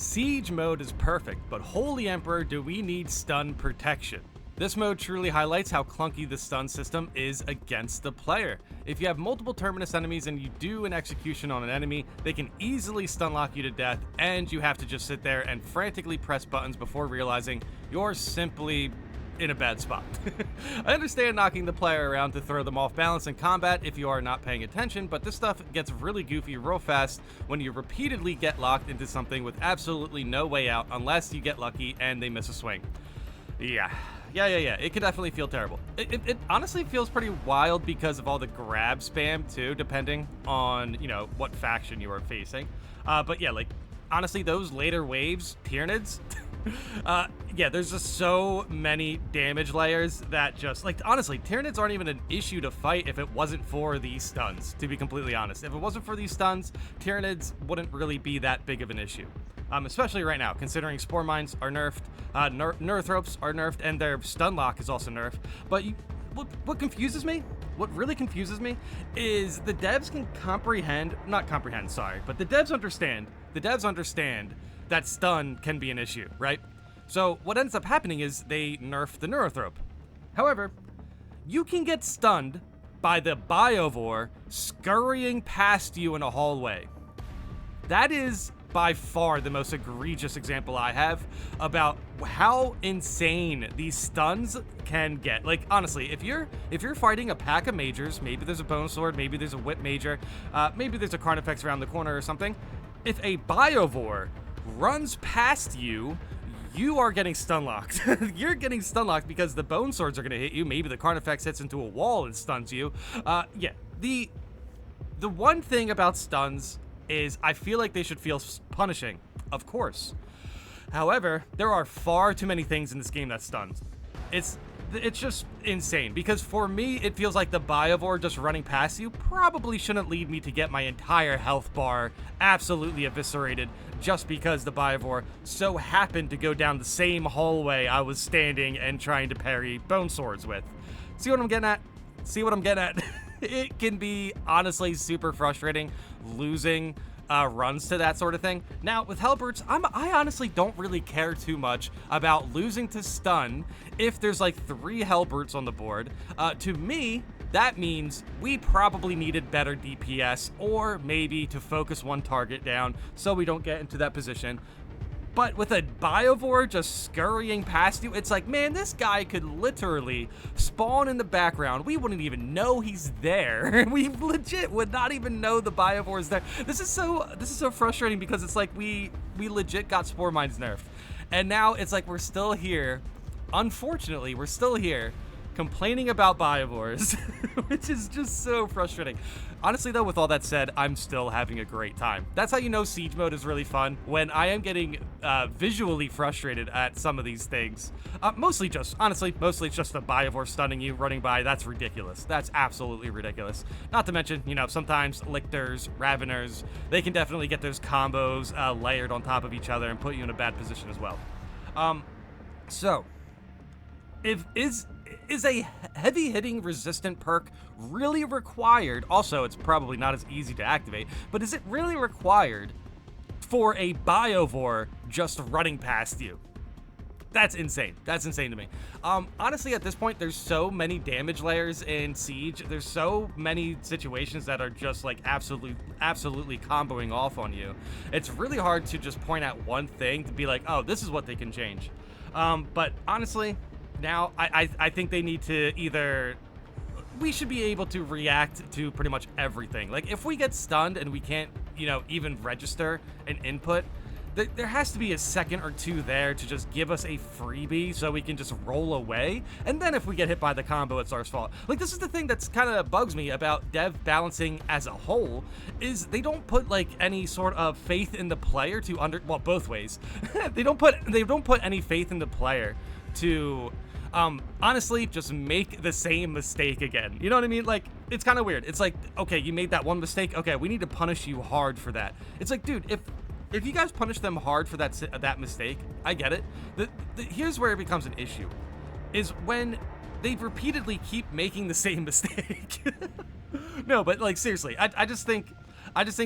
Siege mode is perfect, but holy emperor, do we need stun protection. This mode truly highlights how clunky the stun system is against the player. If you have multiple terminus enemies and you do an execution on an enemy, they can easily stun lock you to death, and you have to just sit there and frantically press buttons before realizing you're simply in a bad spot. I understand knocking the player around to throw them off balance in combat if you are not paying attention, but this stuff gets really goofy real fast when you repeatedly get locked into something with absolutely no way out unless you get lucky and they miss a swing. Yeah. It can definitely feel terrible. It honestly feels pretty wild because of all the grab spam too, depending on, what faction you are facing. But yeah, like, honestly, those later waves, Tyrannids, there's just so many damage layers that just, like, honestly, Tyrannids aren't even an issue to fight if it wasn't for these stuns, to be completely honest. If it wasn't for these stuns, Tyrannids wouldn't really be that big of an issue. Especially right now, considering Spore Mines are nerfed, Neurthropes are nerfed, and their stun lock is also nerfed. But what confuses me, what really confuses me, is the devs can the devs understand that stun can be an issue, right? So what ends up happening is they nerf the Neurothrope. However, you can get stunned by the biovore scurrying past you in a hallway. That is by far the most egregious example I have about how insane these stuns can get. Like, honestly, if you're fighting a pack of majors, maybe there's a bone sword, maybe there's a whip major, maybe there's a Carnifex around the corner or something. If a biovore runs past you, you are getting stun locked. You're getting stun locked because the bone swords are going to hit you. Maybe the Carnifex hits into a wall and stuns you. The one thing about stuns is I feel like they should feel punishing, of course. However, there are far too many things in this game that stuns. It's just insane, because for me, it feels like the biovore just running past you probably shouldn't lead me to get my entire health bar absolutely eviscerated just because the biovore so happened to go down the same hallway I was standing and trying to parry bone swords with. See what I'm getting at? It can be honestly super frustrating losing runs to that sort of thing. Now, with Hellbrutes, I honestly don't really care too much about losing to stun if there's like 3 Hellbrutes on the board. To me, that means we probably needed better DPS, or maybe to focus one target down so we don't get into that position. But with a biovore just scurrying past you, it's like, man, this guy could literally spawn in the background. We wouldn't even know he's there. We legit would not even know the biovore is there. This is so frustrating, because it's like we legit got Spore Mines nerfed. And now it's like we're still here. Unfortunately, we're still here complaining about biovores, which is just so frustrating. Honestly, though, with all that said, I'm still having a great time. That's how you know Siege mode is really fun, when I am getting visually frustrated at some of these things. Mostly it's just the biovore stunning you, running by. That's ridiculous. That's absolutely ridiculous. Not to mention, sometimes Lictors, Raveners, they can definitely get those combos layered on top of each other and put you in a bad position as well. So, is a heavy-hitting resistant perk really required? Also, it's probably not as easy to activate, but is it really required for a biovore just running past you? That's insane. That's insane to me. Honestly, at this point, there's so many damage layers in Siege. There's so many situations that are just like absolutely comboing off on you. It's really hard to just point at one thing to be like, oh, this is what they can change. But honestly, now, I think they need to we should be able to react to pretty much everything. Like, if we get stunned and we can't, even register an input, there has to be a second or two there to just give us a freebie so we can just roll away. And then if we get hit by the combo, it's our fault. Like, this is the thing that's kind of bugs me about dev balancing as a whole, is they don't put like any sort of faith in the player to both ways. They don't put any faith in the player to honestly just make the same mistake again. You know what I mean? Like, it's kind of weird. It's like, okay, you made that one mistake. Okay, we need to punish you hard for that. It's like, dude, if you guys punish them hard for that mistake, I get it. Here's where it becomes an issue, is when they repeatedly keep making the same mistake. No, but like, seriously, I just think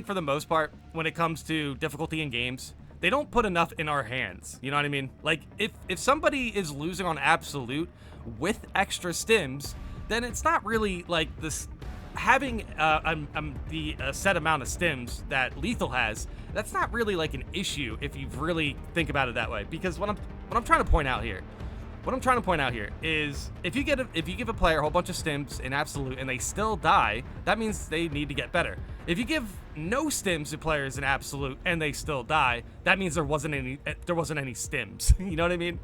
for the most part, when it comes to difficulty in games, they don't put enough in our hands. You know what I mean? Like, if somebody is losing on absolute with extra stims, then it's not really like this having the set amount of stims that lethal has. That's not really like an issue if you really think about it that way. Because what I'm trying to point out here. What I'm trying to point out here is if you give a player a whole bunch of stims in absolute and they still die, that means they need to get better. If you give no stims to players in absolute and they still die, that means there wasn't any stims. You know what I mean?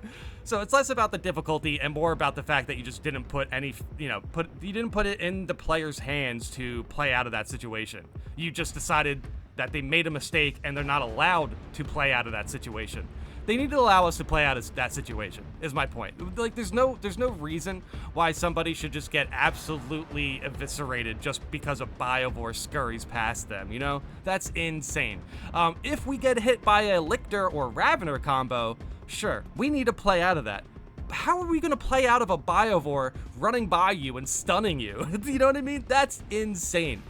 So it's less about the difficulty and more about the fact that you just didn't put any, you didn't put it in the player's hands to play out of that situation. You just decided that they made a mistake and they're not allowed to play out of that situation. They need to allow us to play out of that situation, is my point. Like, there's no reason why somebody should just get absolutely eviscerated just because a biovore scurries past them, you know? That's insane. If we get hit by a Lictor or Ravener combo, sure, we need to play out of that. How are we going to play out of a biovore running by you and stunning you? You know what I mean? That's insane.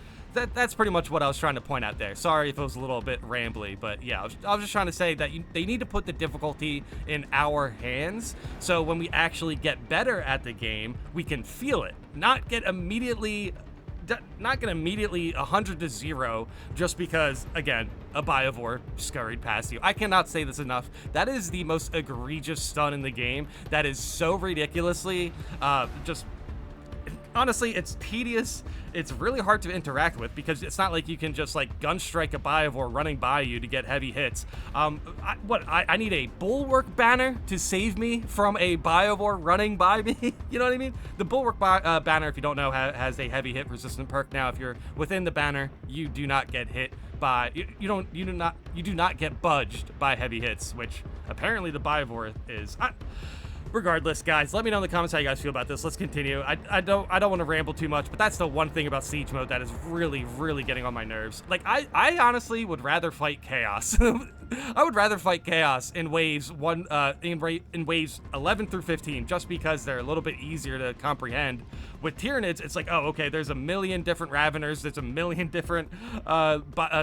That's pretty much what I was trying to point out there. Sorry if it was a little bit rambly, but yeah, I was just trying to say that they need to put the difficulty in our hands, so when we actually get better at the game, we can feel it, not get immediately 100 to 0 just because, again, a biovore scurried past you. I cannot say this enough. That is the most egregious stun in the game. That is so ridiculously just... Honestly, it's tedious. It's really hard to interact with because it's not like you can just like gun strike a biovore running by you to get heavy hits. I need a bulwark banner to save me from a biovore running by me. You know what I mean? The bulwark banner, if you don't know, has a heavy hit resistant perk. Now, if you're within the banner, you do not get hit by you do not get budged by heavy hits, which apparently the biovore is. Regardless, guys, let me know in the comments how you guys feel about this. Let's continue. I don't want to ramble too much, but that's the one thing about Siege mode that is really, really getting on my nerves. Like, I honestly would rather fight Chaos. I would rather fight Chaos in waves in waves 11 through 15, just because they're a little bit easier to comprehend. With Tyrannids, it's like, oh, okay, there's a million different Raveners, there's a million different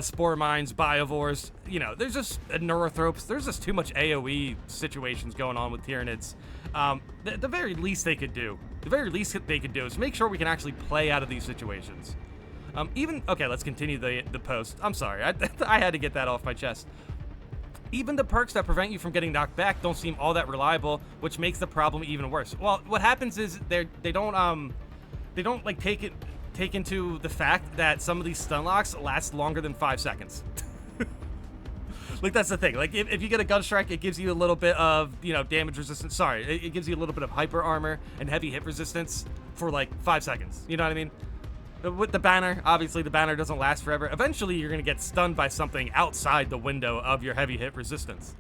Spore Mines, Biovores, you know, there's just Neurothropes, there's just too much AoE situations going on with Tyrannids. The very least they could do, is make sure we can actually play out of these situations. Okay, let's continue the post. I'm sorry, I had to get that off my chest. Even the perks that prevent you from getting knocked back don't seem all that reliable, which makes the problem even worse. Well, what happens is they don't like take into the fact that some of these stun locks last longer than 5 seconds. Like, that's the thing. Like, if you get a gun strike, it gives you a little bit of, you know, damage resistance. Sorry, it gives you a little bit of hyper armor and heavy hit resistance for like 5 seconds. You know what I mean? With the banner, obviously the banner doesn't last forever. Eventually, you're going to get stunned by something outside the window of your heavy hit resistance.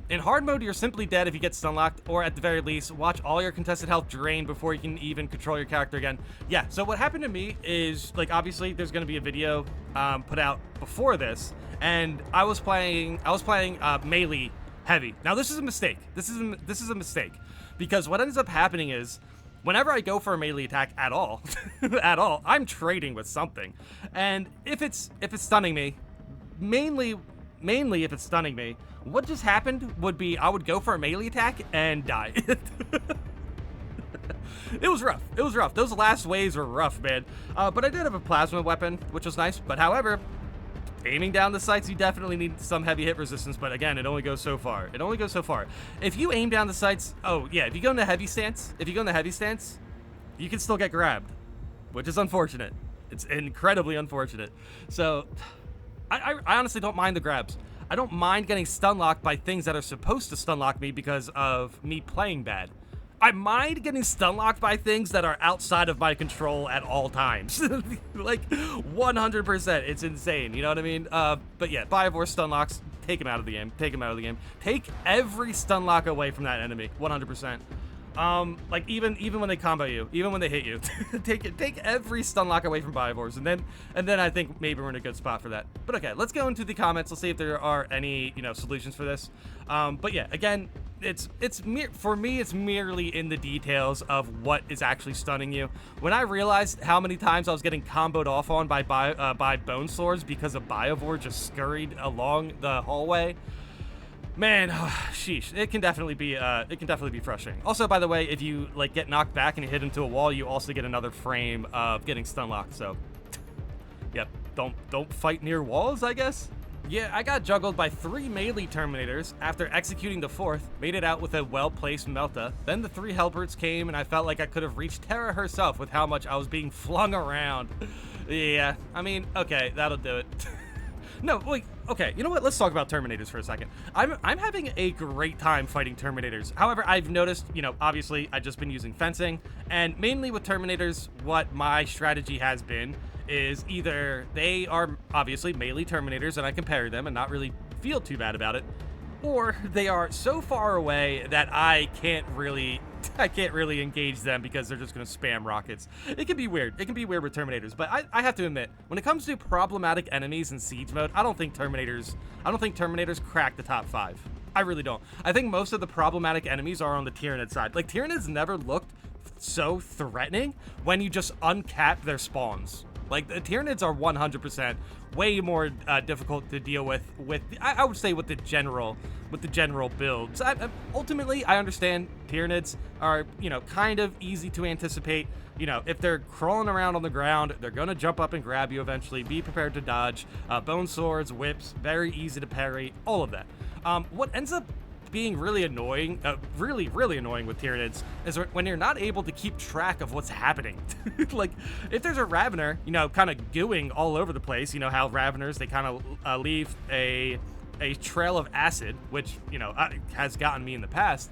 In hard mode, you're simply dead if you get stun locked, or at the very least, watch all your contested health drain before you can even control your character again. Yeah, so what happened to me is, like, obviously there's going to be a video put out before this, and I was playing melee heavy. Now, this is a mistake. This is a mistake, because what ends up happening is, whenever I go for a melee attack at all, I'm trading with something. And if it's stunning me, mainly if it's stunning me, what just happened would be I would go for a melee attack and die. It was rough. It was rough. Those last waves were rough, man. But I did have a plasma weapon, which was nice. But however, aiming down the sights, you definitely need some heavy hit resistance, but again, it only goes so far. It only goes so far. If you aim down the sights, oh yeah, if you go into heavy stance, you can still get grabbed, which is unfortunate. It's incredibly unfortunate. So, I honestly don't mind the grabs. I don't mind getting stun locked by things that are supposed to stun lock me because of me playing bad. I mind getting stun locked by things that are outside of my control at all times. Like, 100%. It's insane. You know what I mean? But yeah, biovore stun locks, take him out of the game. Take him out of the game. Take every stun lock away from that enemy. 100%. Like, even when they combo you, even when they hit you, take every stun lock away from biovores, and then I think maybe we're in a good spot for that. But okay, let's go into the comments. Let's see if there are any, you know, solutions for this. But yeah, again, for me, it's merely in the details of what is actually stunning you. When I realized how many times I was getting comboed off on by bone swords because a biovore just scurried along the hallway, Man, sheesh, it can definitely be frustrating. Also, by the way, if you like get knocked back and you hit into a wall, you also get another frame of getting stun locked. So, yep, don't fight near walls, I guess. Yeah, I got juggled by 3 melee Terminators after executing the 4th, made it out with a well-placed Melta. Then the 3 Helperts came and I felt like I could have reached Terra herself with how much I was being flung around. Yeah, I mean, okay, that'll do it. No, wait, okay, you know what? Let's talk about Terminators for a second. I'm having a great time fighting Terminators. However, I've noticed, you know, obviously I've just been using fencing, and mainly with Terminators, what my strategy has been is either they are obviously melee Terminators and I can parry them and not really feel too bad about it, or they are so far away that I can't really engage them because they're just going to spam rockets. It can be weird. It can be weird with Terminators, but I have to admit, when it comes to problematic enemies in Siege mode, I don't think Terminators crack the top 5. I really don't. I think most of the problematic enemies are on the Tyrannid side. Like, Tyrannids never looked so threatening when you just uncap their spawns. Like, the Tyranids are 100% way more difficult to deal with I would say with the general builds. Ultimately, I understand Tyranids are, you know, kind of easy to anticipate. You know, if they're crawling around on the ground, they're gonna jump up and grab you eventually. Be prepared to dodge. Bone swords, whips, very easy to parry, all of that. What ends up being really annoying, really annoying with Tyranids is when you're not able to keep track of what's happening. Like, if there's a Ravener, you know, kind of gooing all over the place, you know how Raveners, they kind of leave a trail of acid, which, you know, has gotten me in the past.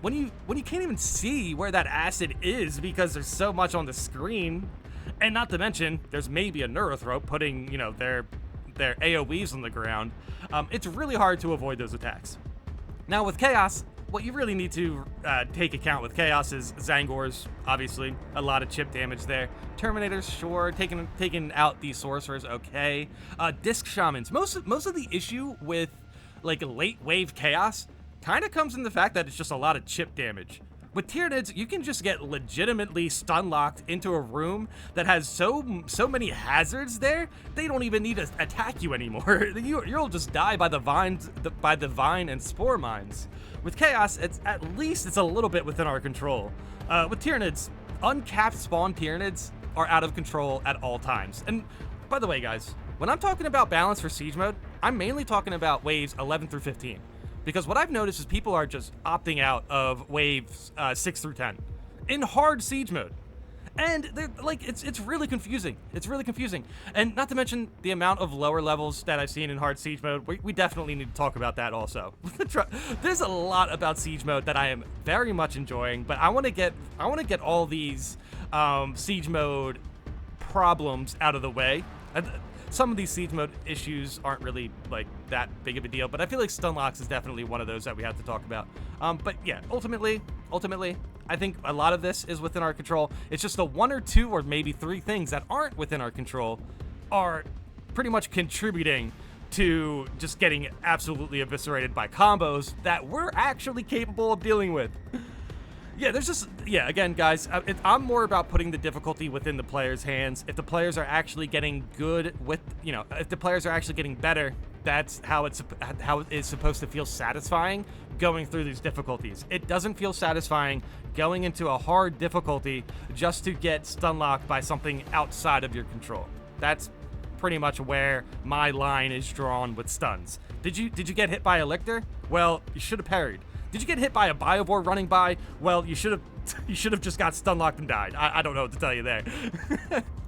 When you can't even see where that acid is because there's so much on the screen, and not to mention there's maybe a Neurothrope putting, you know, their AoEs on the ground, it's really hard to avoid those attacks. Now with Chaos, what you really need to take account with Chaos is Zangors, obviously, a lot of chip damage there. Terminators, sure, taking out these sorcerers, okay. Disc Shamans, most of the issue with like late wave Chaos kind of comes in the fact that it's just a lot of chip damage. With Tyranids, you can just get legitimately stun locked into a room that has so many hazards there, they don't even need to attack you anymore. You'll just die by the vines, by the vine and spore mines. With Chaos, it's at least a little bit within our control. With Tyranids, uncapped spawn Tyranids are out of control at all times. And by the way, guys, when I'm talking about balance for Siege mode, I'm mainly talking about waves 11 through 15. Because what I've noticed is people are just opting out of waves 6 through 10 in hard Siege mode. And they're like, it's really confusing. It's really confusing. And not to mention the amount of lower levels that I've seen in hard Siege mode. We definitely need to talk about that also. There's a lot about Siege mode that I am very much enjoying, but I want to get all these Siege mode problems out of the way. Some of these Siege mode issues aren't really like that big of a deal, but I feel like STUNLOCKS is definitely one of those that we have to talk about. But yeah, ultimately, I think a lot of this is within our control. It's just the 1 or 2 or maybe 3 things that aren't within our control are pretty much contributing to just getting absolutely eviscerated by combos that we're actually capable of dealing with. Yeah, again, guys, I'm more about putting the difficulty within the player's hands. If the players are actually getting good with, you know, if the players are actually getting better, that's how it is supposed to feel satisfying going through these difficulties. It doesn't feel satisfying going into a hard difficulty just to get stun locked by something outside of your control. That's pretty much where my line is drawn with stuns. Did you get hit by a Lictor? Well, you should have parried. Did you get hit by a biovore running by? Well, you should have just got stun locked and died. I don't know what to tell you there.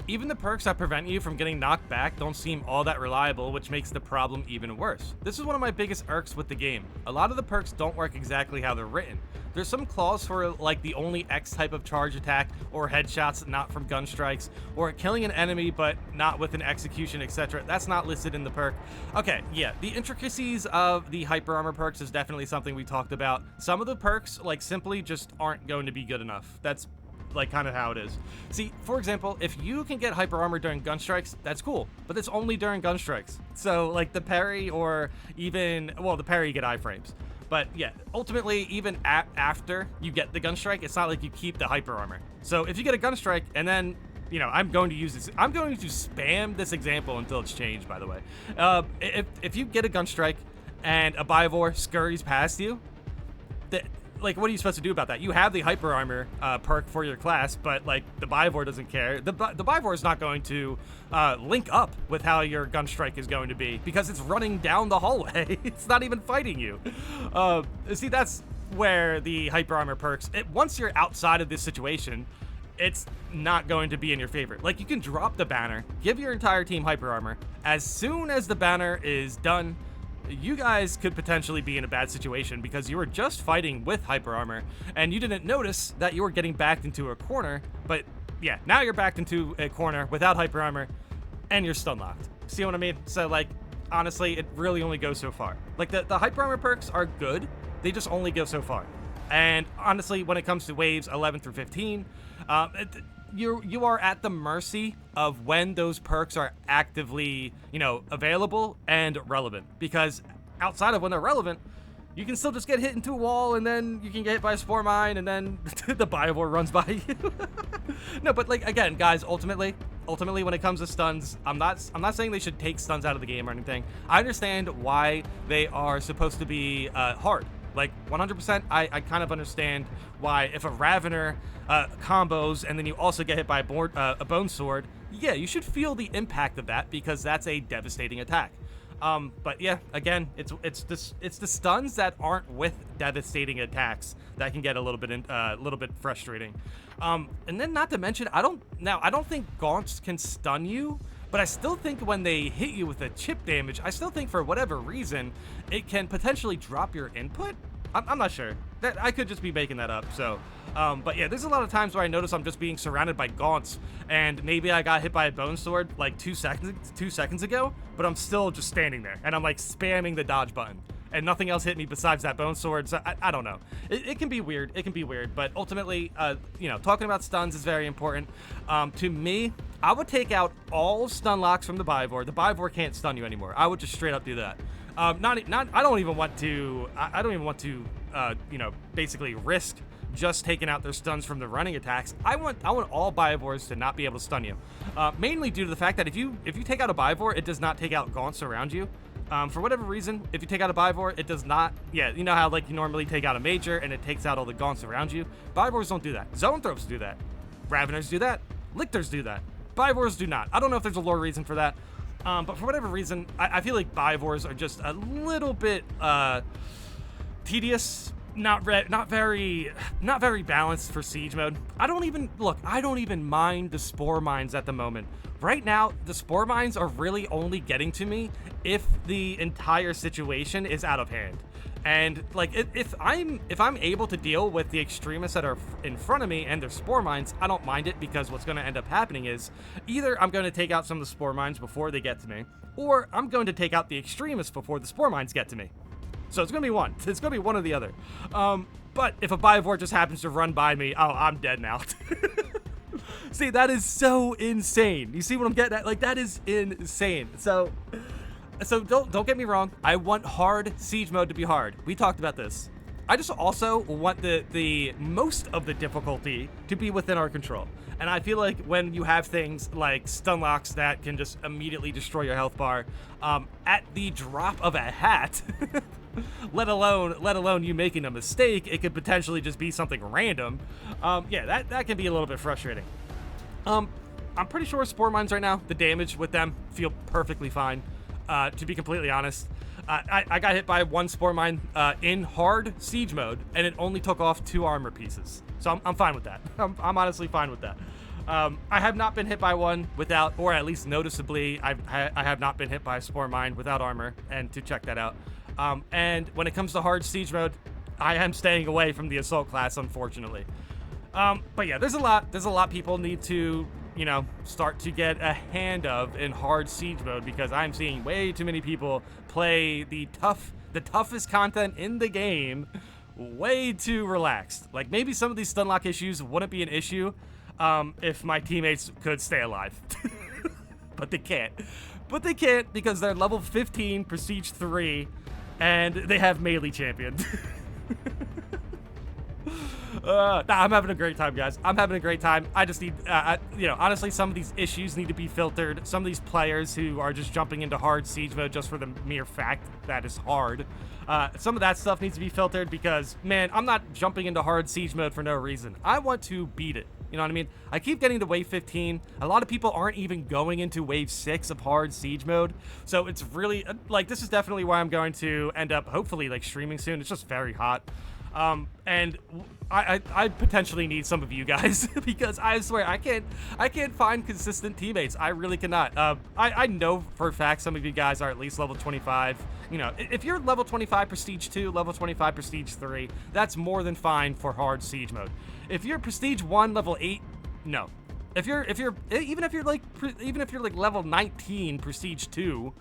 Even the perks that prevent you from getting knocked back don't seem all that reliable, which makes the problem even worse. This is one of my biggest irks with the game. A lot of the perks don't work exactly how they're written. There's some clause for like the only X type of charge attack, or headshots not from gun strikes, or killing an enemy but not with an execution, etc. That's not listed in the perk. Okay, yeah, the intricacies of the hyper armor perks is definitely something we talked about. Some of the perks like simply just aren't going to be good enough. That's like kind of how it is. See, for example, if you can get hyper armor during gun strikes, that's cool, but it's only during gun strikes. So like the parry, or even, well, the parry you get iframes. But yeah, ultimately, even after you get the gun strike, it's not like you keep the hyper armor. So if you get a gun strike and then, you know, I'm going to spam this example until it's changed, by the way. If you get a gun strike and a biovore scurries past you, like, what are you supposed to do about that? You have the hyper armor perk for your class, but like the biovore doesn't care. The biovore is not going to link up with how your gun strike is going to be because it's running down the hallway. It's not even fighting you. See, that's where the hyper armor perks, once you're outside of this situation, it's not going to be in your favor. Like, you can drop the banner, give your entire team hyper armor. As soon as the banner is done, you guys could potentially be in a bad situation because you were just fighting with hyper armor and you didn't notice that you were getting backed into a corner. But yeah, now you're backed into a corner without hyper armor and you're stun locked. See what I mean? So like, honestly, it really only goes so far. Like, the hyper armor perks are good, they just only go so far. And honestly, when it comes to waves 11 through 15, you are at the mercy of when those perks are actively, available and relevant. Because outside of when they're relevant, you can still just get hit into a wall, and then you can get hit by a spore mine, and then the biovore runs by you. No, but like, again, guys, ultimately, when it comes to stuns, I'm not saying they should take stuns out of the game or anything. I understand why they are supposed to be hard. Like, 100%, I kind of understand why if a Ravener combos and then you also get hit by a Bone Sword, yeah, you should feel the impact of that because that's a devastating attack. But yeah, again, it's the stuns that aren't with devastating attacks that can get a little bit frustrating. And then, not to mention, I don't think gaunts can stun you. But I still think when they hit you with a chip damage, I still think for whatever reason, it can potentially drop your input. I'm not sure. I could just be making that up. So, but yeah, there's a lot of times where I notice I'm just being surrounded by gaunts, and maybe I got hit by a bone sword like 2 seconds ago, but I'm still just standing there, and I'm like spamming the dodge button, and nothing else hit me besides that bone sword. So I don't know. It can be weird. It can be weird. But ultimately, talking about stuns is very important. To me, I would take out all stun locks from the biovore. The biovore can't stun you anymore. I would just straight up do that. I don't even want to. I don't even want to. Basically risk just taking out their stuns from the running attacks. I want all biovores to not be able to stun you. Mainly due to the fact that if you take out a biovore, it does not take out gaunts around you. For whatever reason, if you take out a biovore, it does not. Yeah, you know how like you normally take out a major and it takes out all the gaunts around you. Biovores don't do that. Zoanthropes do that. Raveners do that. Lictors do that. Biovores do not. I don't know if there's a lore reason for that. But for whatever reason, I feel like biovores are just a little bit tedious, not very balanced for siege mode. I don't even mind the spore mines at the moment. Right now, the spore mines are really only getting to me if the entire situation is out of hand. And like, if I'm able to deal with the extremists that are in front of me and their spore mines, I don't mind it, because what's going to end up happening is either I'm going to take out some of the spore mines before they get to me, or I'm going to take out the extremists before the spore mines get to me. So it's going to be one. It's going to be one or the other. But if a biovore just happens to run by me, oh, I'm dead now. See, that is so insane. You see what I'm getting at? Like, that is insane. So don't get me wrong. I want hard siege mode to be hard. We talked about this. I just also want the most of the difficulty to be within our control. And I feel like when you have things like stun locks that can just immediately destroy your health bar at the drop of a hat, let alone you making a mistake, it could potentially just be something random. Yeah, that can be a little bit frustrating. I'm pretty sure spore mines right now, the damage with them feel perfectly fine. To be completely honest, I got hit by one spore mine in hard siege mode, and it only took off 2 armor pieces. So I'm fine with that. I'm honestly fine with that. I have not been hit by one without, or at least noticeably, I have not been hit by a spore mine without armor, and to check that out. And when it comes to hard siege mode, I am staying away from the assault class, unfortunately. But yeah, there's a lot people need to, start to get a hand of in hard siege mode, because I'm seeing way too many people play the toughest content in the game way too relaxed. Like, maybe some of these stunlock issues wouldn't be an issue if my teammates could stay alive. But they can't. Because they're level 15 Prestige 3 and they have melee champion. Nah, I'm having a great time, guys. I'm having a great time. I just need, you know, honestly, some of these issues need to be filtered. Some of these players who are just jumping into hard siege mode just for the mere fact that it's hard. Some of that stuff needs to be filtered because, man, I'm not jumping into hard siege mode for no reason. I want to beat it. You know what I mean? I keep getting to wave 15. A lot of people aren't even going into wave 6 of hard siege mode. So it's really, like, this is definitely why I'm going to end up, hopefully, like, streaming soon. It's just very hot. And I potentially need some of you guys because I swear I can't find consistent teammates. I really cannot. I know for a fact some of you guys are at least level 25. You know, if you're level 25 prestige 2, level 25 prestige 3, that's more than fine for hard siege mode. If you're prestige 1, level 8, no. Even if you're like level 19 prestige 2,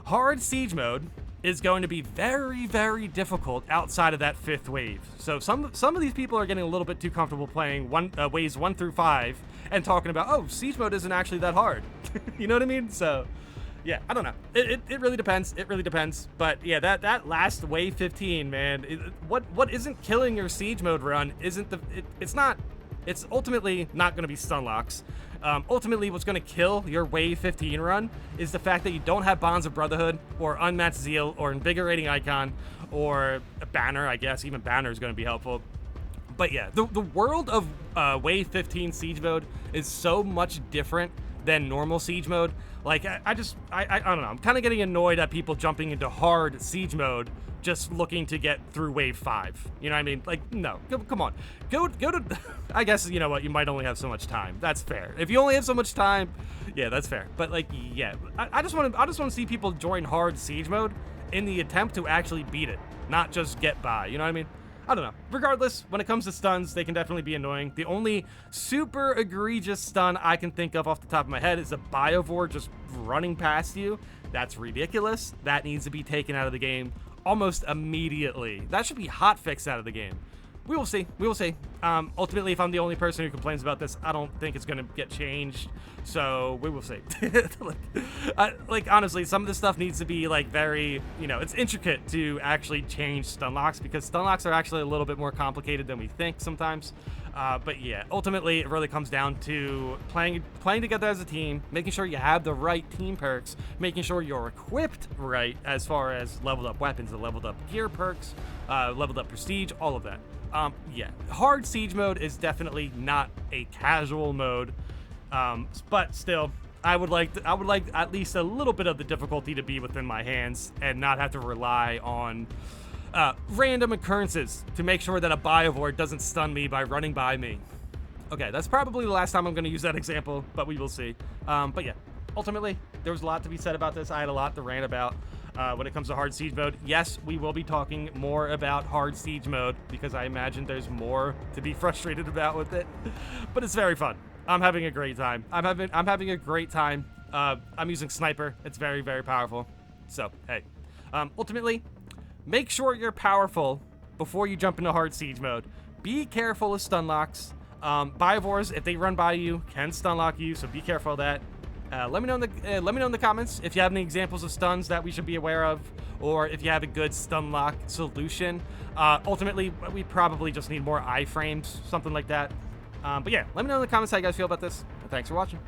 hard siege mode is going to be very, very difficult outside of that 5th wave. So some of these people are getting a little bit too comfortable playing waves 1 through 5 and talking about, oh, siege mode isn't actually that hard. You know what I mean? So yeah, I don't know. It really depends. It really depends. But yeah, that last wave 15, man, what isn't killing your siege mode run isn't it's ultimately not going to be STUNLOCKS. Ultimately, what's going to kill your Wave 15 run is the fact that you don't have Bonds of Brotherhood, or Unmatched Zeal, or Invigorating Icon, or a Banner, I guess. Even Banner is going to be helpful. But yeah, the world of Wave 15 Siege Mode is so much different than normal Siege Mode. Like, I don't know. I'm kind of getting annoyed at people jumping into hard Siege Mode just looking to get through wave 5. You know what I mean? Like, no, come on. Go to, I guess, you know what, you might only have so much time. That's fair. If you only have so much time, yeah, that's fair. But like, yeah, I just want to see people join hard siege mode in the attempt to actually beat it, not just get by. You know what I mean? I don't know. Regardless, when it comes to stuns, they can definitely be annoying. The only super egregious stun I can think of off the top of my head is a biovore just running past you. That's ridiculous. That needs to be taken out of the game almost immediately. That should be hotfixed out of the game. We will see. We will see. Ultimately, if I'm the only person who complains about this, I don't think it's going to get changed. So we will see. Like, honestly, some of this stuff needs to be like very, you know, it's intricate to actually change STUNLOCKS because STUNLOCKS are actually a little bit more complicated than we think sometimes. But yeah, ultimately, it really comes down to playing together as a team, making sure you have the right team perks, making sure you're equipped right as far as leveled up weapons, the leveled up gear perks, leveled up prestige, all of that. Yeah, hard siege mode is definitely not a casual mode, but still, I would like at least a little bit of the difficulty to be within my hands and not have to rely on random occurrences to make sure that a biovore doesn't stun me by running by me. Okay, that's probably the last time I'm going to use that example, but we will see. But yeah, ultimately, there was a lot to be said about this. I had a lot to rant about. When it comes to hard siege mode, yes, we will be talking more about hard siege mode because I imagine there's more to be frustrated about with it, but it's very fun. I'm having a great time. I'm having a great time. I'm using sniper. It's very, very powerful. So, hey, ultimately, make sure you're powerful before you jump into hard siege mode. Be careful of STUNLOCKS. Biovores, if they run by you, can STUNLOCK you, so be careful of that. Let me know in the comments if you have any examples of stuns that we should be aware of, or if you have a good STUNLOCK solution. Ultimately, we probably just need more iframes, something like that. But yeah, let me know in the comments how you guys feel about this. And thanks for watching.